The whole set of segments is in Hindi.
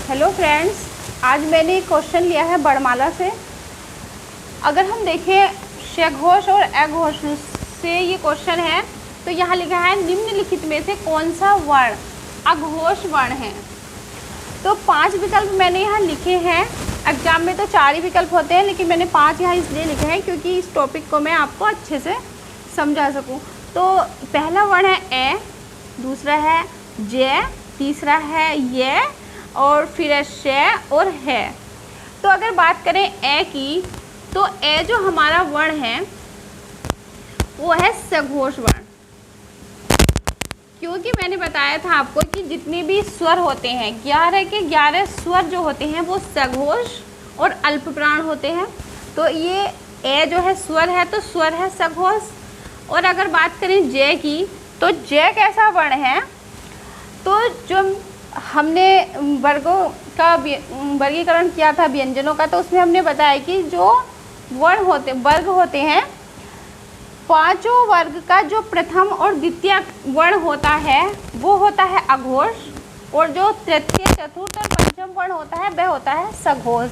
हेलो फ्रेंड्स, आज मैंने एक क्वेश्चन लिया है वर्णमाला से। अगर हम देखें षघोष और अघोष से ये क्वेश्चन है, तो यहाँ लिखा है निम्नलिखित में से कौन सा वर्ण अघोष वर्ण है। तो 5 विकल्प मैंने यहाँ लिखे हैं। एग्जाम में तो 4 ही विकल्प होते हैं, लेकिन मैंने 5 यहाँ इसलिए लिखे हैं क्योंकि इस टॉपिक को मैं आपको अच्छे से समझा सकूँ। तो पहला वर्ण है ए, दूसरा है जे, तीसरा है ये और फिर है शे और है। तो अगर बात करें ए की, तो ए जो हमारा वर्ण है वो है सघोष वर्ण, क्योंकि मैंने बताया था आपको कि जितने भी स्वर होते हैं 11 के 11 स्वर जो होते हैं वो सघोष और अल्पप्राण होते हैं। तो ये ए जो है स्वर है, तो स्वर है सघोष। और अगर बात करें जय की, तो जय कैसा वर्ण है, तो जो हमने वर्गों का वर्गीकरण किया था व्यंजनों का, तो उसमें हमने बताया कि जो वर्ग होते हैं, 5 वर्ग का जो प्रथम और द्वितीय वर्ण होता है वो होता है अघोष, और जो तृतीय, चतुर्थ और पंचम वर्ण होता है वह होता है सघोष।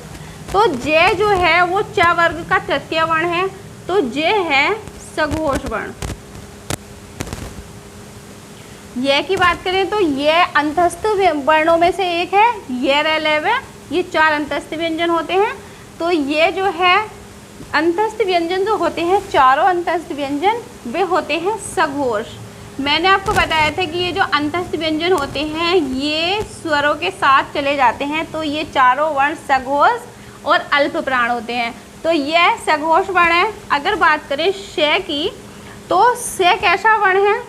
तो जय जो है वो च वर्ग का तृतीय वर्ण है, तो जय है सघोष वर्ण। ये की बात करें तो ये अंतस्थ वर्णों में से एक है, ये रेलेव, ये 4 अंतस्थ व्यंजन होते हैं। तो ये जो है अंतस्थ व्यंजन जो होते हैं, चारों अंतस्थ व्यंजन वे होते हैं सघोष। मैंने आपको बताया था कि ये जो अंतस्थ व्यंजन होते हैं ये स्वरों के साथ चले जाते हैं, तो ये चारों वर्ण सघोष और अल्पप्राण होते हैं। तो यह सघोष वर्ण है। अगर बात करें शे की, तो शे कैसा वर्ण है,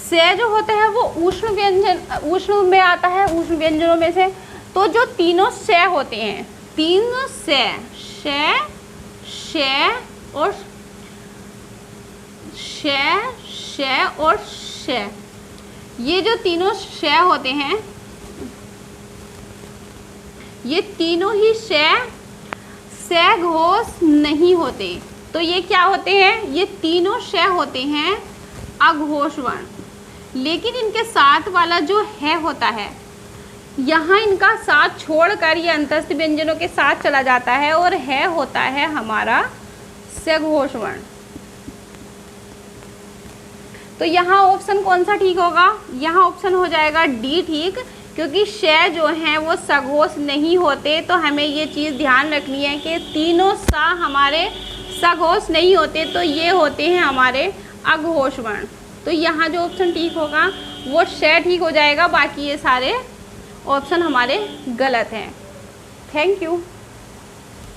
से जो होते हैं वो उष्ण व्यंजन, उष्ण में आता है, उष्ण व्यंजनों में से। तो जो तीनों से होते हैं, तीनों से, शे, शे और शे, शे और शे, ये जो तीनों शे होते हैं, ये तीनों ही से घोष नहीं होते। तो ये क्या होते हैं, ये तीनों शे होते हैं अघोष वर्ण। लेकिन इनके साथ वाला जो है होता है, यहाँ इनका साथ छोड़कर ये अंतस्थ व्यंजनों के साथ चला जाता है, और है होता है हमारा सघोष वर्ण। तो यहाँ ऑप्शन कौन सा ठीक होगा, यहाँ ऑप्शन हो जाएगा डी ठीक, क्योंकि शे जो हैं वो सघोष नहीं होते। तो हमें ये चीज़ ध्यान रखनी है कि तीनों सा हमारे सघोष नहीं होते, तो ये होते हैं हमारे अघोष वर्ण। तो यहाँ जो ऑप्शन ठीक होगा वो शे ठीक हो जाएगा, बाकी ये सारे ऑप्शन हमारे गलत हैं। Thank you.